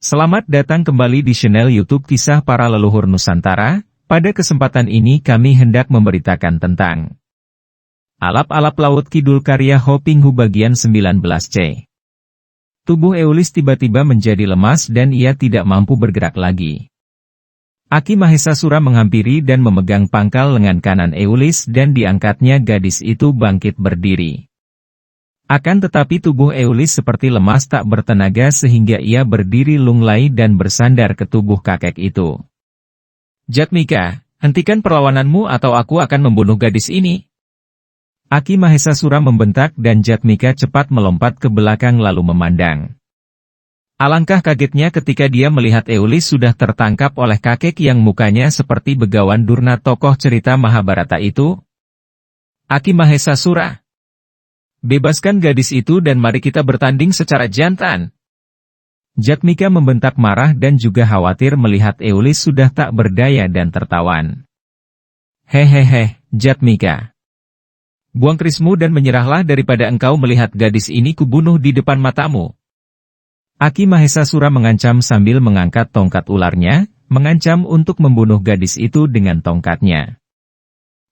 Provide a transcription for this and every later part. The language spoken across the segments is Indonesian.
Selamat datang kembali di channel YouTube Kisah Para Leluhur Nusantara. Pada kesempatan ini kami hendak memberitakan tentang Alap-alap Laut Kidul karya Hopinghu bagian 19C. Tubuh Eulis tiba-tiba menjadi lemas dan ia tidak mampu bergerak lagi. Aki Mahesasura menghampiri dan memegang pangkal lengan kanan Eulis dan diangkatnya gadis itu bangkit berdiri. Akan tetapi tubuh Eulis seperti lemas tak bertenaga sehingga ia berdiri lunglai dan bersandar ke tubuh kakek itu. Jatmika, hentikan perlawananmu atau aku akan membunuh gadis ini. Aki Mahesasura membentak dan Jatmika cepat melompat ke belakang lalu memandang. Alangkah kagetnya ketika dia melihat Eulis sudah tertangkap oleh kakek yang mukanya seperti Begawan Durna tokoh cerita Mahabharata itu. Aki Mahesasura, bebaskan gadis itu dan mari kita bertanding secara jantan. Jatmika membentak marah dan juga khawatir melihat Eulis sudah tak berdaya dan tertawan. Hehehe, Jatmika. Buang kerismu dan menyerahlah daripada engkau melihat gadis ini kubunuh di depan matamu. Aki Mahesasura mengancam sambil mengangkat tongkat ularnya, mengancam untuk membunuh gadis itu dengan tongkatnya.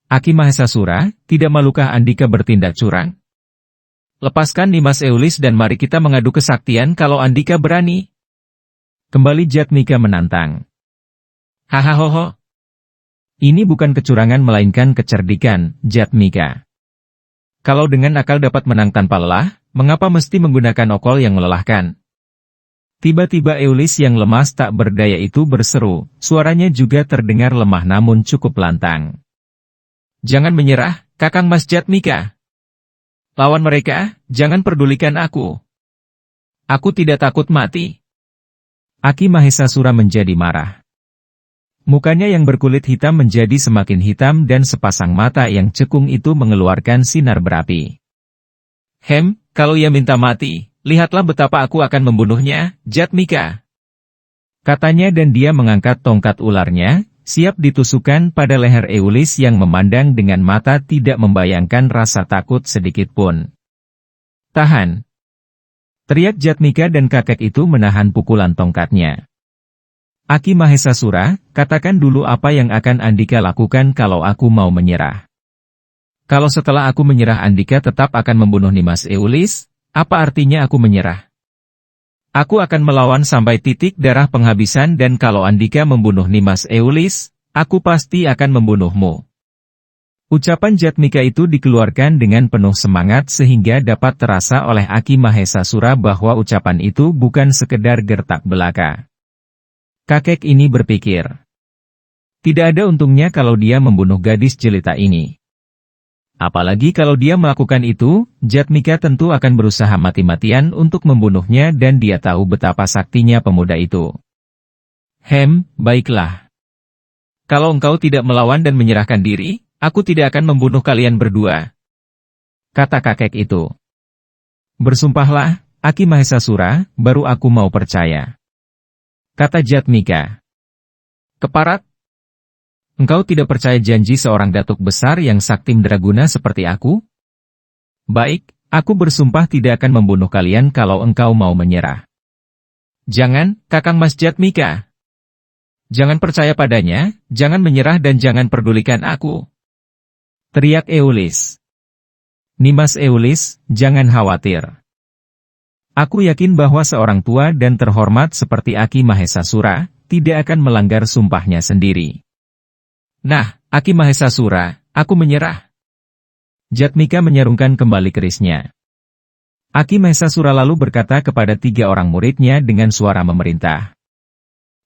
Aki Mahesasura, tidak malukah Andika bertindak curang? Lepaskan Nimas Eulis dan mari kita mengadu kesaktian kalau Andika berani. Kembali Jatmika menantang. Hahaha. Ini bukan kecurangan melainkan kecerdikan, Jatmika. Kalau dengan akal dapat menang tanpa lelah, mengapa mesti menggunakan okol yang melelahkan? Tiba-tiba Eulis yang lemas tak berdaya itu berseru, suaranya juga terdengar lemah namun cukup lantang. Jangan menyerah, Kakang Mas Jatmika. Lawan mereka, jangan pedulikan aku. Aku tidak takut mati. Aki Mahesasura menjadi marah. Mukanya yang berkulit hitam menjadi semakin hitam dan sepasang mata yang cekung itu mengeluarkan sinar berapi. Kalau ia minta mati, lihatlah betapa aku akan membunuhnya, Jatmika. Katanya dan dia mengangkat tongkat ularnya, siap ditusukkan pada leher Eulis yang memandang dengan mata tidak membayangkan rasa takut sedikitpun. Tahan! Teriak Jatmika dan kakek itu menahan pukulan tongkatnya. Aki Mahesasura, katakan dulu apa yang akan Andika lakukan kalau aku mau menyerah. Kalau setelah aku menyerah Andika tetap akan membunuh Nimas Eulis, apa artinya aku menyerah? Aku akan melawan sampai titik darah penghabisan dan kalau Andika membunuh Nimas Eulis, aku pasti akan membunuhmu. Ucapan Jatmika itu dikeluarkan dengan penuh semangat sehingga dapat terasa oleh Aki Mahesasura bahwa ucapan itu bukan sekedar gertak belaka. Kakek ini berpikir, tidak ada untungnya kalau dia membunuh gadis jelita ini. Apalagi kalau dia melakukan itu, Jatmika tentu akan berusaha mati-matian untuk membunuhnya dan dia tahu betapa saktinya pemuda itu. Baiklah. Kalau engkau tidak melawan dan menyerahkan diri, aku tidak akan membunuh kalian berdua. Kata kakek itu. Bersumpahlah, Aki Mahesasura, baru aku mau percaya. Kata Jatmika. Keparat. Engkau tidak percaya janji seorang datuk besar yang sakti Draguna seperti aku? Baik, aku bersumpah tidak akan membunuh kalian kalau engkau mau menyerah. Jangan, Kakang Mas Jatmika. Jangan percaya padanya, jangan menyerah dan jangan pedulikan aku. Teriak Eulis. Nimas Eulis, jangan khawatir. Aku yakin bahwa seorang tua dan terhormat seperti Aki Mahesasura tidak akan melanggar sumpahnya sendiri. Nah, Aki Mahesasura, aku menyerah. Jatmika menyarungkan kembali kerisnya. Aki Mahesasura lalu berkata kepada 3 orang muridnya dengan suara memerintah.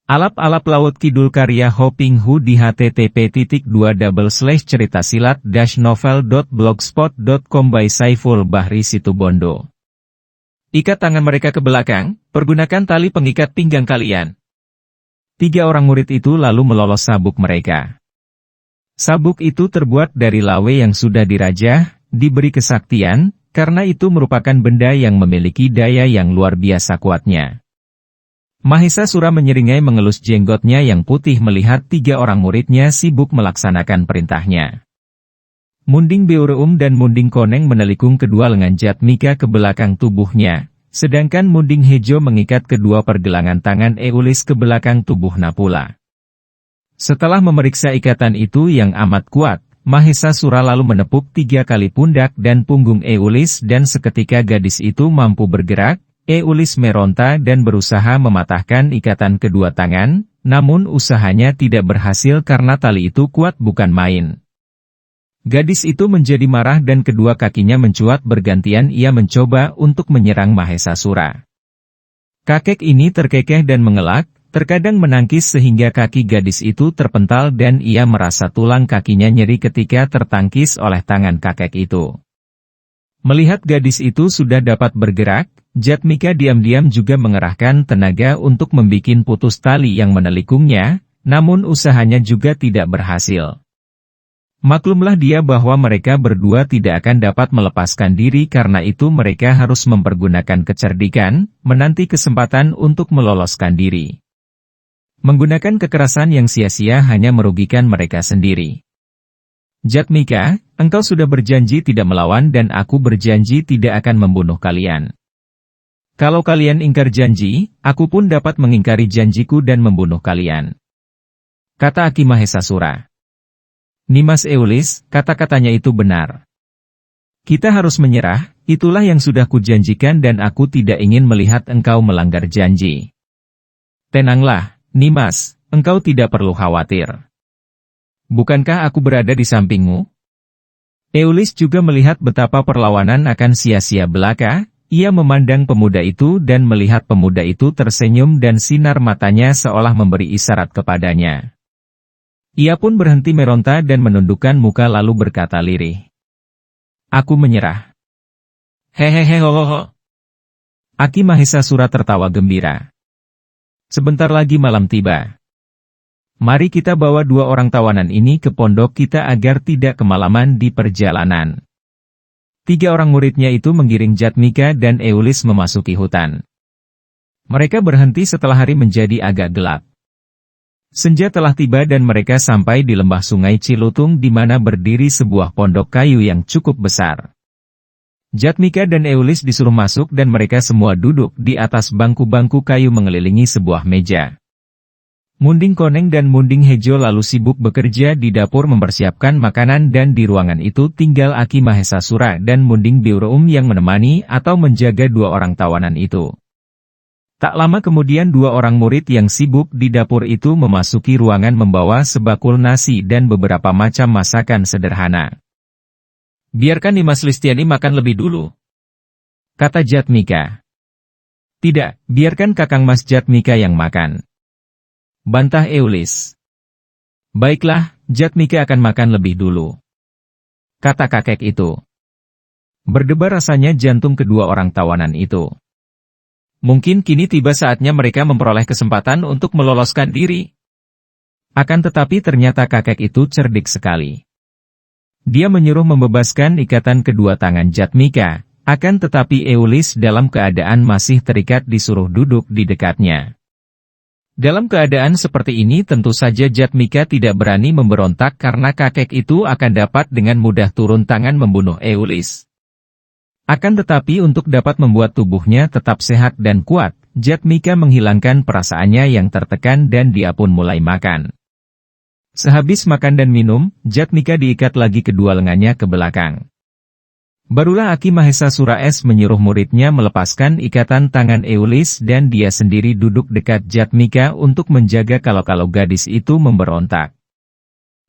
Alap-alap Laut Kidul karya Hopinghu di http://ceritasilat-novel.blogspot.com by Saiful Bahri Situbondo. Ikat tangan mereka ke belakang, pergunakan tali pengikat pinggang kalian. 3 orang murid itu lalu melolos sabuk mereka. Sabuk itu terbuat dari lawe yang sudah dirajah, diberi kesaktian, karena itu merupakan benda yang memiliki daya yang luar biasa kuatnya. Mahesasura menyeringai mengelus jenggotnya yang putih melihat 3 orang muridnya sibuk melaksanakan perintahnya. Munding Beureum dan Munding Koneng menelikung kedua lengan Jatmika ke belakang tubuhnya, sedangkan Munding Hejo mengikat kedua pergelangan tangan Eulis ke belakang tubuhnya pula. Setelah memeriksa ikatan itu yang amat kuat, Mahesasura lalu menepuk 3 kali pundak dan punggung Eulis dan seketika gadis itu mampu bergerak. Eulis meronta dan berusaha mematahkan ikatan kedua tangan, namun usahanya tidak berhasil karena tali itu kuat bukan main. Gadis itu menjadi marah dan kedua kakinya mencuat bergantian ia mencoba untuk menyerang Mahesasura. Kakek ini terkekeh dan mengelak, terkadang menangkis sehingga kaki gadis itu terpental dan ia merasa tulang kakinya nyeri ketika tertangkis oleh tangan kakek itu. Melihat gadis itu sudah dapat bergerak, Jatmika diam-diam juga mengerahkan tenaga untuk membikin putus tali yang menelikungnya, namun usahanya juga tidak berhasil. Maklumlah dia bahwa mereka berdua tidak akan dapat melepaskan diri karena itu mereka harus mempergunakan kecerdikan, menanti kesempatan untuk meloloskan diri. Menggunakan kekerasan yang sia-sia hanya merugikan mereka sendiri. Jatmika, engkau sudah berjanji tidak melawan dan aku berjanji tidak akan membunuh kalian. Kalau kalian ingkar janji, aku pun dapat mengingkari janjiku dan membunuh kalian. Kata Aki Mahesasura. Nimas Eulis, kata-katanya itu benar. Kita harus menyerah, itulah yang sudah kujanjikan dan aku tidak ingin melihat engkau melanggar janji. Tenanglah, Nimas, engkau tidak perlu khawatir. Bukankah aku berada di sampingmu? Eulis juga melihat betapa perlawanan akan sia-sia belaka. Ia memandang pemuda itu dan melihat pemuda itu tersenyum dan sinar matanya seolah memberi isyarat kepadanya. Ia pun berhenti meronta dan menundukkan muka lalu berkata lirih. Aku menyerah. Hehehe hohoho. Aki Mahesasura tertawa gembira. Sebentar lagi malam tiba. Mari kita bawa 2 orang tawanan ini ke pondok kita agar tidak kemalaman di perjalanan. 3 orang muridnya itu menggiring Jatmika dan Eulis memasuki hutan. Mereka berhenti setelah hari menjadi agak gelap. Senja telah tiba dan mereka sampai di lembah sungai Cilutung di mana berdiri sebuah pondok kayu yang cukup besar. Jatmika dan Eulis disuruh masuk dan mereka semua duduk di atas bangku-bangku kayu mengelilingi sebuah meja. Munding Koneng dan Munding Hejo lalu sibuk bekerja di dapur mempersiapkan makanan dan di ruangan itu tinggal Aki Mahesasura dan Munding Biurum yang menemani atau menjaga 2 orang tawanan itu. Tak lama kemudian 2 orang murid yang sibuk di dapur itu memasuki ruangan membawa sebakul nasi dan beberapa macam masakan sederhana. Biarkan Nimas Listiani makan lebih dulu, kata Jatmika. Tidak, biarkan Kakang Mas Jatmika yang makan, bantah Eulis. Baiklah, Jatmika akan makan lebih dulu, kata kakek itu. Berdebar rasanya jantung kedua orang tawanan itu. Mungkin kini tiba saatnya mereka memperoleh kesempatan untuk meloloskan diri. Akan tetapi ternyata kakek itu cerdik sekali. Dia menyuruh membebaskan ikatan kedua tangan Jatmika, akan tetapi Eulis dalam keadaan masih terikat disuruh duduk di dekatnya. Dalam keadaan seperti ini tentu saja Jatmika tidak berani memberontak karena kakek itu akan dapat dengan mudah turun tangan membunuh Eulis. Akan tetapi untuk dapat membuat tubuhnya tetap sehat dan kuat, Jatmika menghilangkan perasaannya yang tertekan dan dia pun mulai makan. Sehabis makan dan minum, Jatmika diikat lagi kedua lengannya ke belakang. Barulah Aki Mahesasura Es menyuruh muridnya melepaskan ikatan tangan Eulis dan dia sendiri duduk dekat Jatmika untuk menjaga kalau gadis itu memberontak.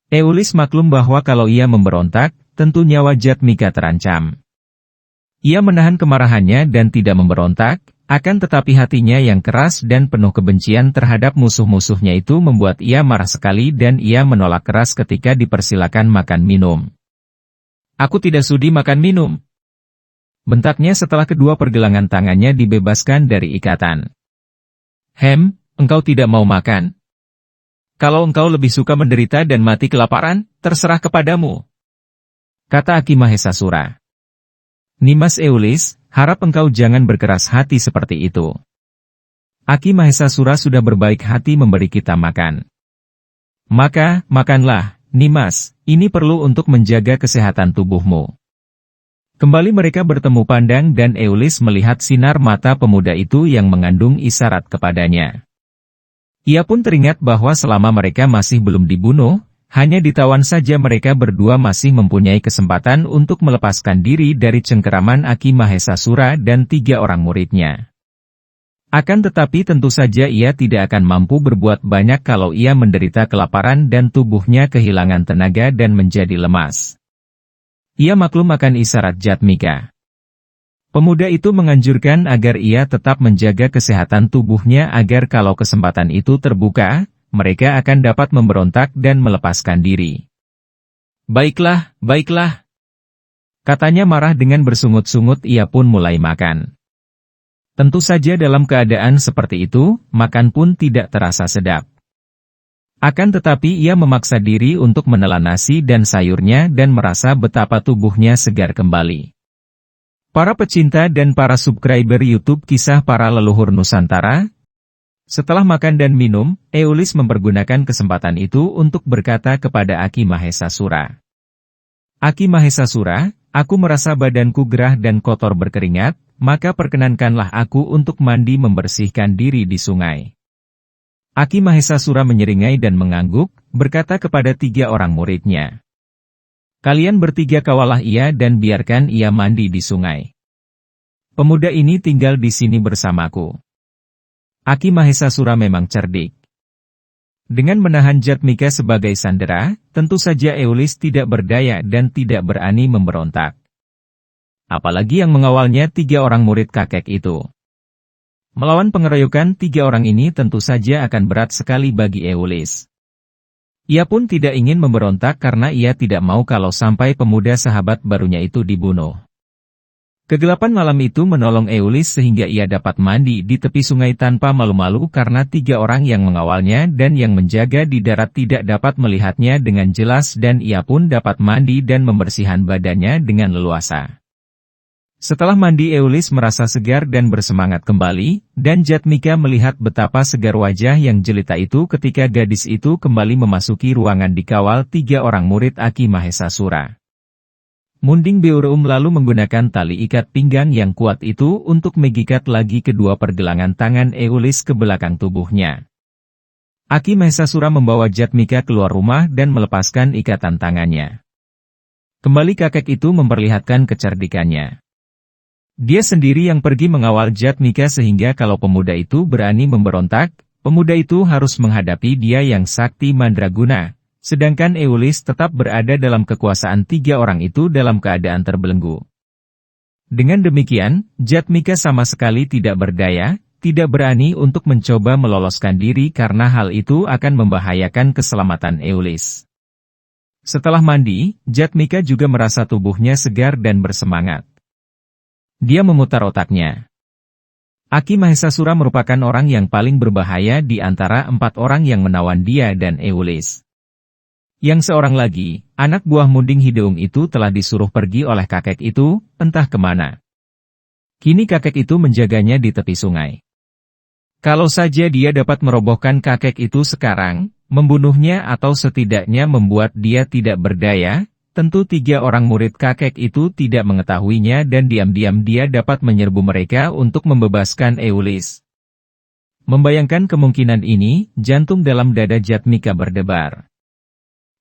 Eulis maklum bahwa kalau ia memberontak, tentu nyawa Jatmika terancam. Ia menahan kemarahannya dan tidak memberontak, akan tetapi hatinya yang keras dan penuh kebencian terhadap musuh-musuhnya itu membuat ia marah sekali dan ia menolak keras ketika dipersilakan makan minum. Aku tidak sudi makan minum, bentaknya setelah kedua pergelangan tangannya dibebaskan dari ikatan. Engkau tidak mau makan? Kalau engkau lebih suka menderita dan mati kelaparan, terserah kepadamu, kata Aki Mahesasura. Nimas Eulis, harap engkau jangan berkeras hati seperti itu. Aki Mahesasura sudah berbaik hati memberi kita makan. Maka, makanlah, Nimas, ini perlu untuk menjaga kesehatan tubuhmu. Kembali mereka bertemu pandang dan Eulis melihat sinar mata pemuda itu yang mengandung isyarat kepadanya. Ia pun teringat bahwa selama mereka masih belum dibunuh, hanya ditawan saja mereka berdua masih mempunyai kesempatan untuk melepaskan diri dari cengkeraman Aki Mahesasura dan 3 orang muridnya. Akan tetapi tentu saja ia tidak akan mampu berbuat banyak kalau ia menderita kelaparan dan tubuhnya kehilangan tenaga dan menjadi lemas. Ia maklum akan isyarat Jatmika. Pemuda itu menganjurkan agar ia tetap menjaga kesehatan tubuhnya agar kalau kesempatan itu terbuka, mereka akan dapat memberontak dan melepaskan diri. Baiklah, baiklah. Katanya marah dengan bersungut-sungut ia pun mulai makan. Tentu saja dalam keadaan seperti itu, makan pun tidak terasa sedap. Akan tetapi ia memaksa diri untuk menelan nasi dan sayurnya dan merasa betapa tubuhnya segar kembali. Para pecinta dan para subscriber YouTube Kisah Para Leluhur Nusantara, setelah makan dan minum, Eulis mempergunakan kesempatan itu untuk berkata kepada Aki Mahesasura. Aki Mahesasura, aku merasa badanku gerah dan kotor berkeringat, maka perkenankanlah aku untuk mandi membersihkan diri di sungai. Aki Mahesasura menyeringai dan mengangguk, berkata kepada 3 orang muridnya. Kalian bertiga kawalah ia dan biarkan ia mandi di sungai. Pemuda ini tinggal di sini bersamaku. Aki Mahesasura memang cerdik. Dengan menahan Jatmika sebagai sandera, tentu saja Eulis tidak berdaya dan tidak berani memberontak. Apalagi yang mengawalnya 3 orang murid kakek itu. Melawan pengeroyokan 3 orang ini tentu saja akan berat sekali bagi Eulis. Ia pun tidak ingin memberontak karena ia tidak mau kalau sampai pemuda sahabat barunya itu dibunuh. Kegelapan malam itu menolong Eulis sehingga ia dapat mandi di tepi sungai tanpa malu-malu karena 3 orang yang mengawalnya dan yang menjaga di darat tidak dapat melihatnya dengan jelas dan ia pun dapat mandi dan membersihkan badannya dengan leluasa. Setelah mandi Eulis merasa segar dan bersemangat kembali, dan Jatmika melihat betapa segar wajah yang jelita itu ketika gadis itu kembali memasuki ruangan dikawal 3 orang murid Aki Mahesasura. Munding Beoreum lalu menggunakan tali ikat pinggang yang kuat itu untuk mengikat lagi kedua pergelangan tangan Eulis ke belakang tubuhnya. Aki Mahesasura membawa Jatmika keluar rumah dan melepaskan ikatan tangannya. Kembali kakek itu memperlihatkan kecerdikannya. Dia sendiri yang pergi mengawal Jatmika sehingga kalau pemuda itu berani memberontak, pemuda itu harus menghadapi dia yang sakti mandraguna, sedangkan Eulis tetap berada dalam kekuasaan 3 orang itu dalam keadaan terbelenggu. Dengan demikian, Jatmika sama sekali tidak berdaya, tidak berani untuk mencoba meloloskan diri karena hal itu akan membahayakan keselamatan Eulis. Setelah mandi, Jatmika juga merasa tubuhnya segar dan bersemangat. Dia memutar otaknya. Aki Mahesasura merupakan orang yang paling berbahaya di antara 4 orang yang menawan dia dan Eulis. Yang seorang lagi, anak buah Munding Hideung itu telah disuruh pergi oleh kakek itu, entah kemana. Kini kakek itu menjaganya di tepi sungai. Kalau saja dia dapat merobohkan kakek itu sekarang, membunuhnya atau setidaknya membuat dia tidak berdaya, tentu 3 orang murid kakek itu tidak mengetahuinya dan diam-diam dia dapat menyerbu mereka untuk membebaskan Eulis. Membayangkan kemungkinan ini, jantung dalam dada Jatmika berdebar.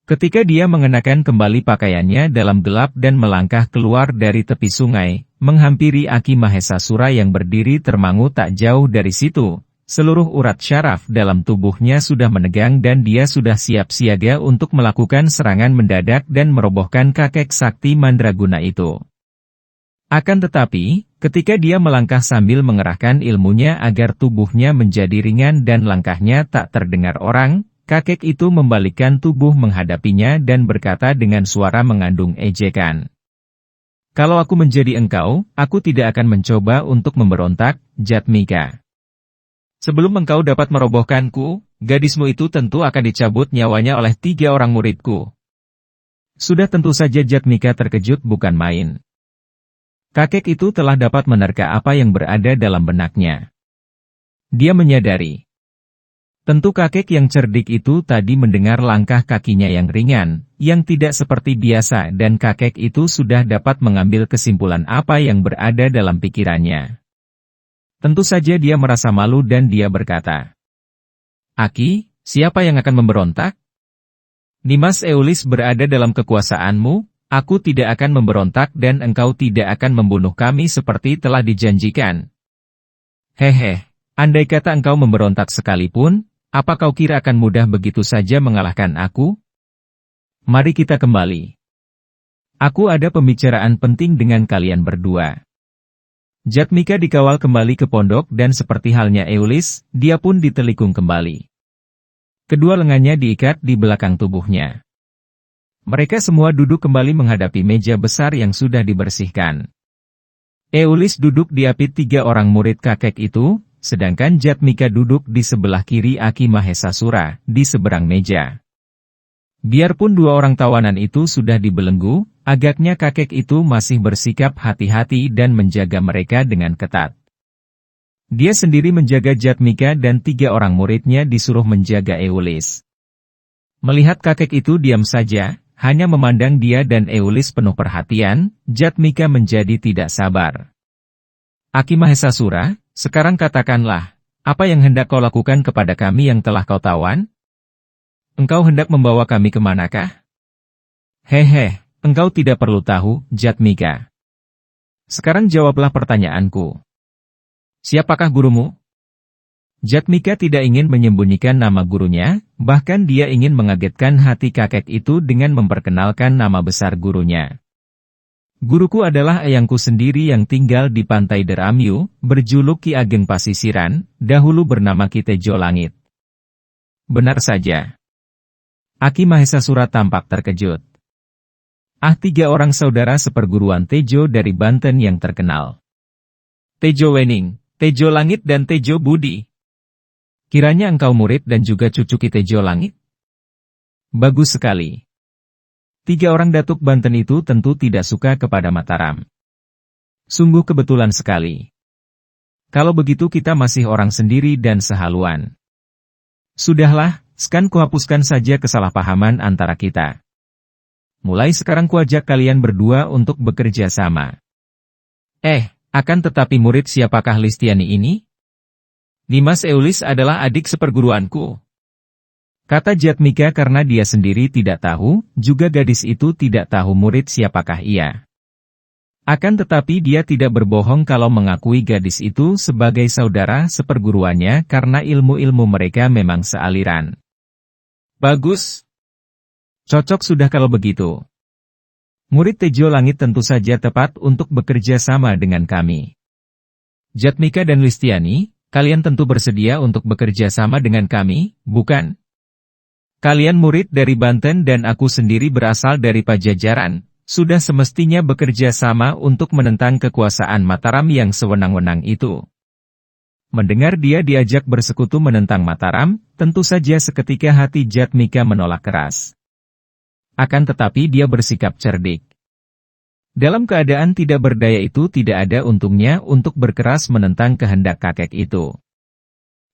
Ketika dia mengenakan kembali pakaiannya dalam gelap dan melangkah keluar dari tepi sungai, menghampiri Aki Mahesasura yang berdiri termangu tak jauh dari situ, seluruh urat syaraf dalam tubuhnya sudah menegang dan dia sudah siap siaga untuk melakukan serangan mendadak dan merobohkan kakek sakti mandraguna itu. Akan tetapi, ketika dia melangkah sambil mengerahkan ilmunya agar tubuhnya menjadi ringan dan langkahnya tak terdengar orang, kakek itu membalikkan tubuh menghadapinya dan berkata dengan suara mengandung ejekan. Kalau aku menjadi engkau, aku tidak akan mencoba untuk memberontak, Jatmika. Sebelum engkau dapat merobohkanku, gadismu itu tentu akan dicabut nyawanya oleh 3 orang muridku. Sudah tentu saja Jatmika terkejut bukan main. Kakek itu telah dapat menerka apa yang berada dalam benaknya. Dia menyadari. Tentu kakek yang cerdik itu tadi mendengar langkah kakinya yang ringan, yang tidak seperti biasa dan kakek itu sudah dapat mengambil kesimpulan apa yang berada dalam pikirannya. Tentu saja dia merasa malu dan dia berkata, "Aki, siapa yang akan memberontak? Nimas Eulis berada dalam kekuasaanmu, aku tidak akan memberontak dan engkau tidak akan membunuh kami seperti telah dijanjikan. Hehe, andai kata engkau memberontak sekalipun, apa kau kira akan mudah begitu saja mengalahkan aku? Mari kita kembali. Aku ada pembicaraan penting dengan kalian berdua." Jatmika dikawal kembali ke pondok dan seperti halnya Eulis, dia pun ditelikung kembali. Kedua lengannya diikat di belakang tubuhnya. Mereka semua duduk kembali menghadapi meja besar yang sudah dibersihkan. Eulis duduk diapit 3 orang murid kakek itu, sedangkan Jatmika duduk di sebelah kiri Aki Mahesasura, di seberang meja. Biarpun 2 orang tawanan itu sudah dibelenggu, agaknya kakek itu masih bersikap hati-hati dan menjaga mereka dengan ketat. Dia sendiri menjaga Jatmika dan 3 orang muridnya disuruh menjaga Eulis. Melihat kakek itu diam saja, hanya memandang dia dan Eulis penuh perhatian, Jatmika menjadi tidak sabar. "Aki Mahesasura, sekarang katakanlah, apa yang hendak kau lakukan kepada kami yang telah kau tawan? Engkau hendak membawa kami kemanakah?" "Hehe, engkau tidak perlu tahu, Jatmika. Sekarang jawablah pertanyaanku. Siapakah gurumu?" Jatmika tidak ingin menyembunyikan nama gurunya, bahkan dia ingin mengagetkan hati kakek itu dengan memperkenalkan nama besar gurunya. "Guruku adalah ayangku sendiri yang tinggal di pantai Deramyu, berjuluk Ki Ageng Pasisiran, dahulu bernama Ki Tejo Langit." "Benar saja." Aki Mahesasura tampak terkejut. 3 orang saudara seperguruan Tejo dari Banten yang terkenal. Tejo Wening, Tejo Langit dan Tejo Budi. Kiranya engkau murid dan juga cucu Ki Tejo Langit? Bagus sekali. 3 orang datuk Banten itu tentu tidak suka kepada Mataram. Sungguh kebetulan sekali. Kalau begitu kita masih orang sendiri dan sehaluan. Sudahlah, sekarang kuhapuskan saja kesalahpahaman antara kita. Mulai sekarang kuajak kalian berdua untuk bekerja sama. Akan tetapi murid siapakah Listiani ini? Nimas Eulis adalah adik seperguruanku. Kata Jatmika karena dia sendiri tidak tahu, juga gadis itu tidak tahu murid siapakah ia. Akan tetapi dia tidak berbohong kalau mengakui gadis itu sebagai saudara seperguruannya karena ilmu-ilmu mereka memang sealiran. Bagus. Cocok sudah kalau begitu. Murid Tejo Langit tentu saja tepat untuk bekerja sama dengan kami. Jatmika dan Listiani, kalian tentu bersedia untuk bekerja sama dengan kami, bukan? Kalian murid dari Banten dan aku sendiri berasal dari Pajajaran, sudah semestinya bekerja sama untuk menentang kekuasaan Mataram yang sewenang-wenang itu. Mendengar dia diajak bersekutu menentang Mataram, tentu saja seketika hati Jatmika menolak keras. Akan tetapi dia bersikap cerdik. Dalam keadaan tidak berdaya itu tidak ada untungnya untuk berkeras menentang kehendak kakek itu.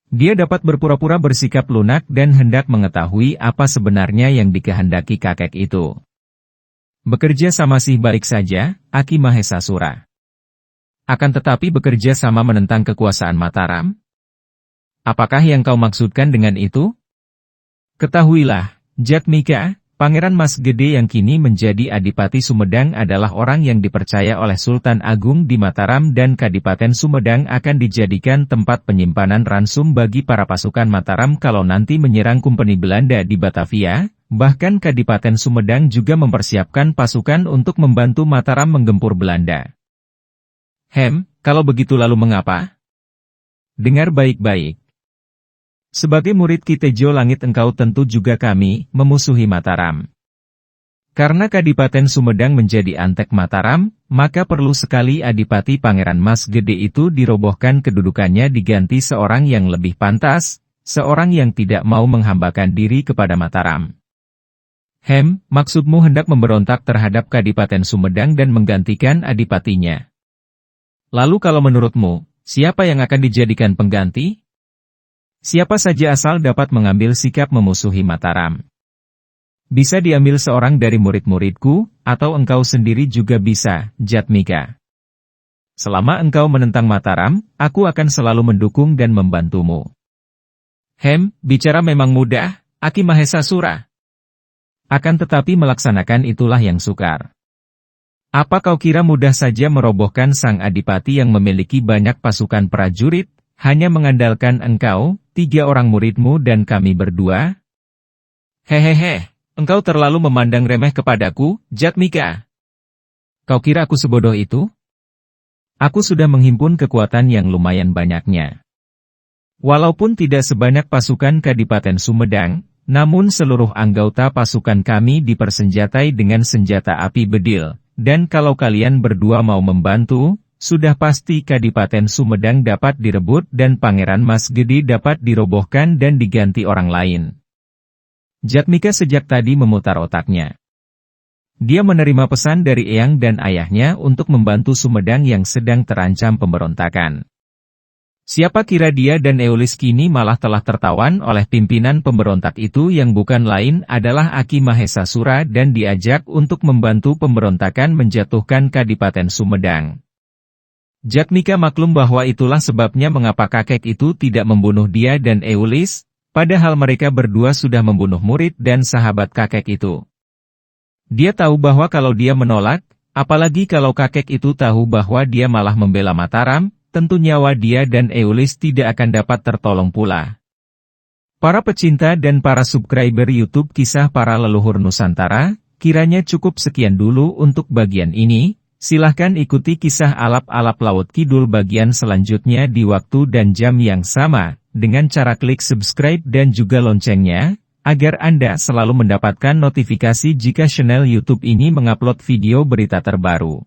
Dia dapat berpura-pura bersikap lunak dan hendak mengetahui apa sebenarnya yang dikehendaki kakek itu. Bekerja sama sih baik saja, Aki Mahesasura. Akan tetapi bekerja sama menentang kekuasaan Mataram? Apakah yang kau maksudkan dengan itu? Ketahuilah, Jatmika, Pangeran Mas Gede yang kini menjadi Adipati Sumedang adalah orang yang dipercaya oleh Sultan Agung di Mataram dan Kadipaten Sumedang akan dijadikan tempat penyimpanan ransum bagi para pasukan Mataram kalau nanti menyerang Kompeni Belanda di Batavia, bahkan Kadipaten Sumedang juga mempersiapkan pasukan untuk membantu Mataram menggempur Belanda. Kalau begitu lalu mengapa? Dengar baik-baik. Sebagai murid Ki Tejo Langit engkau tentu juga kami memusuhi Mataram. Karena Kadipaten Sumedang menjadi antek Mataram, maka perlu sekali Adipati Pangeran Mas Gede itu dirobohkan kedudukannya diganti seorang yang lebih pantas, seorang yang tidak mau menghambakan diri kepada Mataram. Maksudmu hendak memberontak terhadap Kadipaten Sumedang dan menggantikan adipatinya. Lalu kalau menurutmu, siapa yang akan dijadikan pengganti? Siapa saja asal dapat mengambil sikap memusuhi Mataram. Bisa diambil seorang dari murid-muridku, atau engkau sendiri juga bisa, Jatmika. Selama engkau menentang Mataram, aku akan selalu mendukung dan membantumu. Bicara memang mudah, Aki Mahesasura. Akan tetapi melaksanakan itulah yang sukar. Apa kau kira mudah saja merobohkan sang adipati yang memiliki banyak pasukan prajurit, hanya mengandalkan engkau, 3 orang muridmu dan kami berdua? Hehehe. Engkau terlalu memandang remeh kepadaku, Jatmika. Kau kira aku sebodoh itu? Aku sudah menghimpun kekuatan yang lumayan banyaknya. Walaupun tidak sebanyak pasukan Kadipaten Sumedang, namun seluruh anggota pasukan kami dipersenjatai dengan senjata api bedil, dan kalau kalian berdua mau membantu, sudah pasti Kadipaten Sumedang dapat direbut dan Pangeran Mas Gede dapat dirobohkan dan diganti orang lain. Jatmika sejak tadi memutar otaknya. Dia menerima pesan dari eyang dan ayahnya untuk membantu Sumedang yang sedang terancam pemberontakan. Siapa kira dia dan Eulis kini malah telah tertawan oleh pimpinan pemberontak itu yang bukan lain adalah Aki Mahesasura dan diajak untuk membantu pemberontakan menjatuhkan Kadipaten Sumedang. Jatmika maklum bahwa itulah sebabnya mengapa kakek itu tidak membunuh dia dan Eulis, padahal mereka berdua sudah membunuh murid dan sahabat kakek itu. Dia tahu bahwa kalau dia menolak, apalagi kalau kakek itu tahu bahwa dia malah membela Mataram, tentu nyawa dia dan Eulis tidak akan dapat tertolong pula. Para pecinta dan para subscriber YouTube Kisah Para Leluhur Nusantara, kiranya cukup sekian dulu untuk bagian ini. Silahkan ikuti kisah Alap-Alap Laut Kidul bagian selanjutnya di waktu dan jam yang sama, dengan cara klik subscribe dan juga loncengnya, agar Anda selalu mendapatkan notifikasi jika channel YouTube ini mengupload video berita terbaru.